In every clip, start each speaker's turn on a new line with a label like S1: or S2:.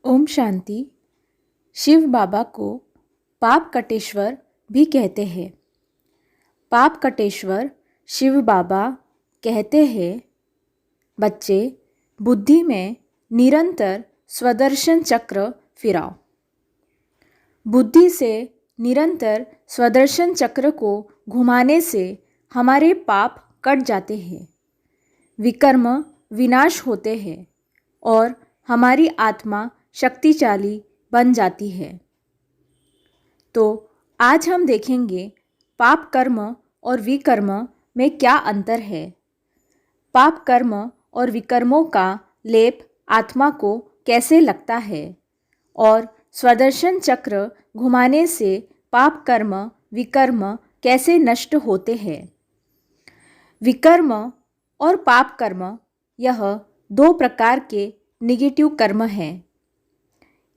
S1: ओम शांति। शिव बाबा को पाप कटेश्वर भी कहते हैं। पाप कटेश्वर शिव बाबा कहते हैं, बच्चे बुद्धि में निरंतर स्वदर्शन चक्र फिराओ। बुद्धि से निरंतर स्वदर्शन चक्र को घुमाने से हमारे पाप कट जाते हैं, विकर्म विनाश होते हैं और हमारी आत्मा शक्तिशाली बन जाती है। तो आज हम देखेंगे पाप कर्म और विकर्म में क्या अंतर है। पाप कर्म और विकर्मों का लेप आत्मा को कैसे लगता है और स्वदर्शन चक्र घुमाने से पाप कर्म विकर्म कैसे नष्ट होते हैं। विकर्म और पाप कर्म यह दो प्रकार के निगेटिव कर्म हैं।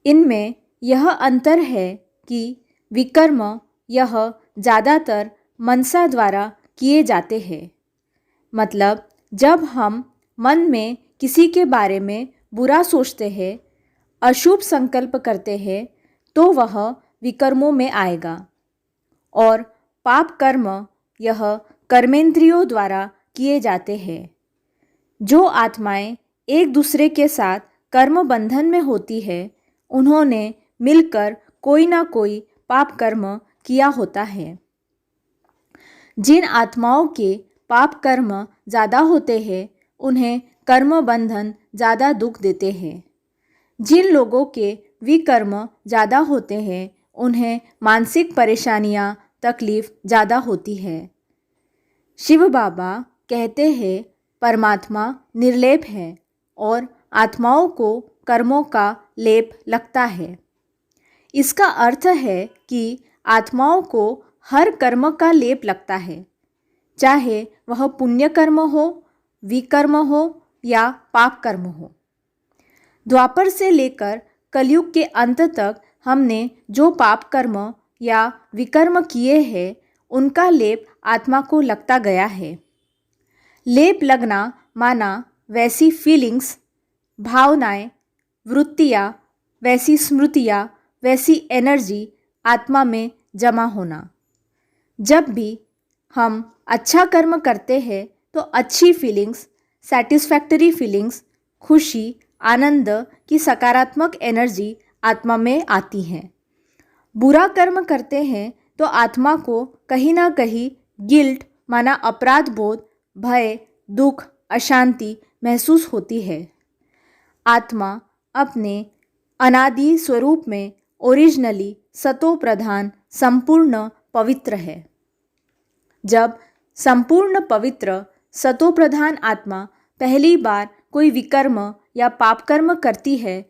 S1: इनमें यह अंतर है कि विकर्म यह ज़्यादातर मनसा द्वारा किए जाते हैं। मतलब जब हम मन में किसी के बारे में बुरा सोचते हैं, अशुभ संकल्प करते हैं, तो वह विकर्मों में आएगा। और पाप कर्म यह कर्मेंद्रियों द्वारा किए जाते हैं। जो आत्माएं एक दूसरे के साथ कर्म बंधन में होती है, उन्होंने मिलकर कोई ना कोई पाप कर्म किया होता है। जिन आत्माओं के पाप कर्म ज़्यादा होते हैं, उन्हें कर्म बंधन ज़्यादा दुख देते हैं। जिन लोगों के विकर्म ज़्यादा होते हैं, उन्हें मानसिक परेशानियाँ तकलीफ़ ज़्यादा होती है। शिव बाबा कहते हैं, परमात्मा निर्लेप है और आत्माओं को कर्मों का लेप लगता है। इसका अर्थ है कि आत्माओं को हर कर्म का लेप लगता है, चाहे वह पुण्य कर्म हो, विकर्म हो या पाप कर्म हो। द्वापर से लेकर कलयुग के अंत तक हमने जो पाप कर्म या विकर्म किए हैं, उनका लेप आत्मा को लगता गया है। लेप लगना माना वैसी फीलिंग्स, भावनाएं, वृत्तियाँ, वैसी स्मृतियाँ, वैसी एनर्जी आत्मा में जमा होना। जब भी हम अच्छा कर्म करते हैं तो अच्छी फीलिंग्स, सेटिस्फैक्टरी फीलिंग्स, खुशी, आनंद की सकारात्मक एनर्जी आत्मा में आती हैं। बुरा कर्म करते हैं तो आत्मा को कहीं ना कहीं गिल्ट माना अपराध बोध, भय, दुख, अशांति महसूस होती है। आत्मा अपने अनादि स्वरूप में ओरिजिनली सतो प्रधान संपूर्ण पवित्र है। जब संपूर्ण पवित्र सतो प्रधान आत्मा पहली बार कोई विकर्म या पाप कर्म करती है,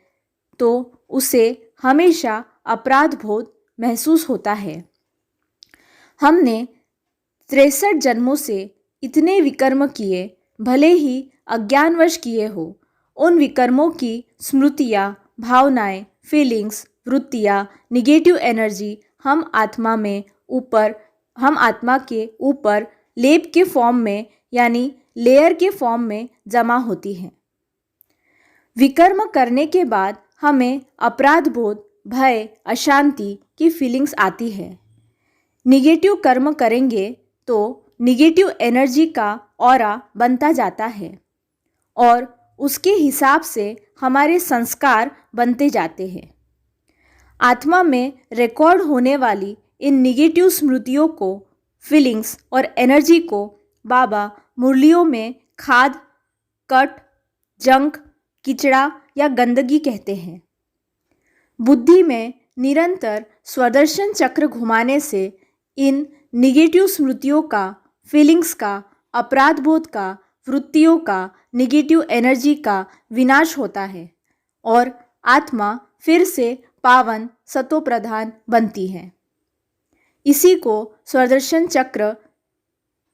S1: तो उसे हमेशा अपराध बोध महसूस होता है। हमने 63 जन्मों से इतने विकर्म किए, भले ही अज्ञानवश किए हो, उन विकर्मों की स्मृतियाँ, भावनाएं, फीलिंग्स, वृत्तियाँ, निगेटिव एनर्जी हम आत्मा के ऊपर लेप के फॉर्म में यानी लेयर के फॉर्म में जमा होती हैं। विकर्म करने के बाद हमें अपराध बोध, भय, अशांति की फीलिंग्स आती है। निगेटिव कर्म करेंगे तो निगेटिव एनर्जी का ऑरा बनता जाता है और उसके हिसाब से हमारे संस्कार बनते जाते हैं। आत्मा में रिकॉर्ड होने वाली इन निगेटिव स्मृतियों को, फीलिंग्स और एनर्जी को बाबा मुरलियों में खाद, कट, जंक, किचड़ा या गंदगी कहते हैं। बुद्धि में निरंतर स्वदर्शन चक्र घुमाने से इन निगेटिव स्मृतियों का, फीलिंग्स का, अपराध बोध का, वृत्तियों का, निगेटिव एनर्जी का विनाश होता है और आत्मा फिर से पावन सतो प्रधान बनती है। इसी को स्वदर्शन चक्र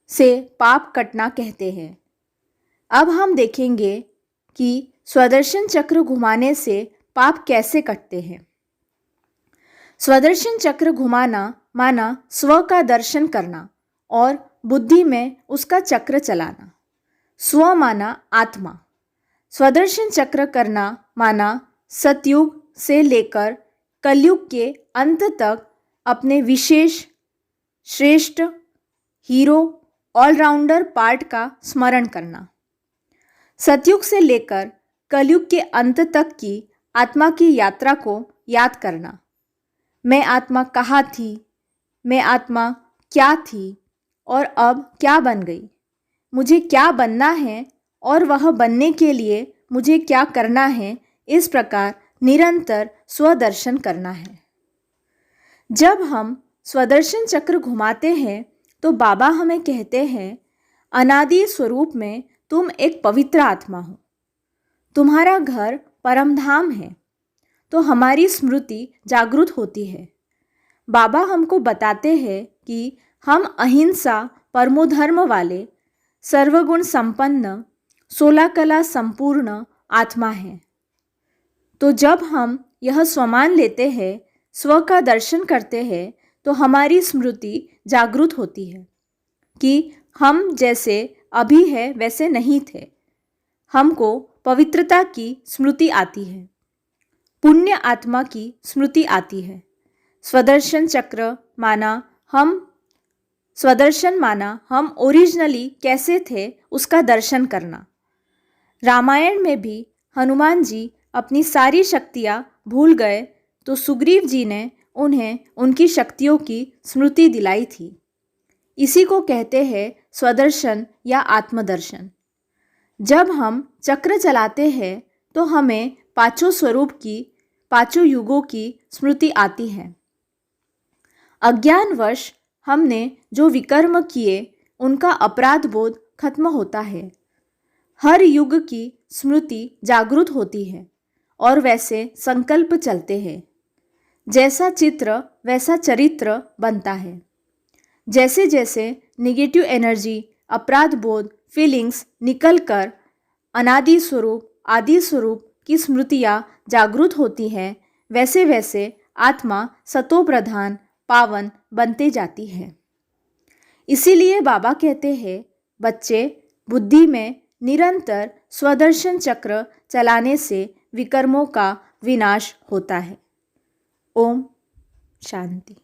S1: से पाप कटना कहते हैं। अब हम देखेंगे कि स्वदर्शन चक्र घुमाने से पाप कैसे कटते हैं। स्वदर्शन चक्र घुमाना माना स्व का दर्शन करना और बुद्धि में उसका चक्र चलाना। स्व माना आत्मा। स्वदर्शन चक्र करना माना सतयुग, से लेकर कलयुग के अंत तक अपने विशेष, श्रेष्ठ, हीरो, ऑलराउंडर पार्ट का स्मरण करना। सतयुग से लेकर कलयुग के अंत तक की आत्मा की यात्रा को याद करना। मैं आत्मा कहाँ थी, मैं आत्मा क्या थी और अब क्या बन गई, मुझे क्या बनना है और वह बनने के लिए मुझे क्या करना है, इस प्रकार निरंतर स्वदर्शन करना है। जब हम स्वदर्शन चक्र घुमाते हैं तो बाबा हमें कहते हैं, अनादि स्वरूप में तुम एक पवित्र आत्मा हो, तुम्हारा घर परमधाम है। तो हमारी स्मृति जागृत होती है। बाबा हमको बताते हैं कि हम अहिंसा परमोधर्म वाले, सर्वगुण संपन्न, 16 कला संपूर्ण आत्मा हैं। तो जब हम यह स्वमान लेते हैं, स्व का दर्शन करते हैं, तो हमारी स्मृति जागृत होती है कि हम जैसे अभी है वैसे नहीं थे। हमको पवित्रता की स्मृति आती है, पुण्य आत्मा की स्मृति आती है। स्वदर्शन चक्र माना हम ओरिजिनली कैसे थे उसका दर्शन करना। रामायण में भी हनुमान जी अपनी सारी शक्तियाँ भूल गए तो सुग्रीव जी ने उन्हें उनकी शक्तियों की स्मृति दिलाई थी। इसी को कहते हैं स्वदर्शन या आत्मदर्शन। जब हम चक्र चलाते हैं तो हमें पांचों स्वरूप की, पांचों युगों की स्मृति आती है। अज्ञानवश हमने जो विकर्म किए उनका अपराध बोध खत्म होता है। हर युग की स्मृति जागृत होती है और वैसे संकल्प चलते हैं। जैसा चित्र वैसा चरित्र बनता है। जैसे जैसे निगेटिव एनर्जी, अपराध बोध, फीलिंग्स निकल कर अनादि स्वरूप, आदि स्वरूप की स्मृतियाँ जागृत होती हैं, वैसे वैसे आत्मा सतो प्रधान, पावन बनते जाती है। इसीलिए बाबा कहते हैं, बच्चे, बुद्धि में निरंतर स्वदर्शन चक्र चलाने से विकर्मों का विनाश होता है। ओम शांति।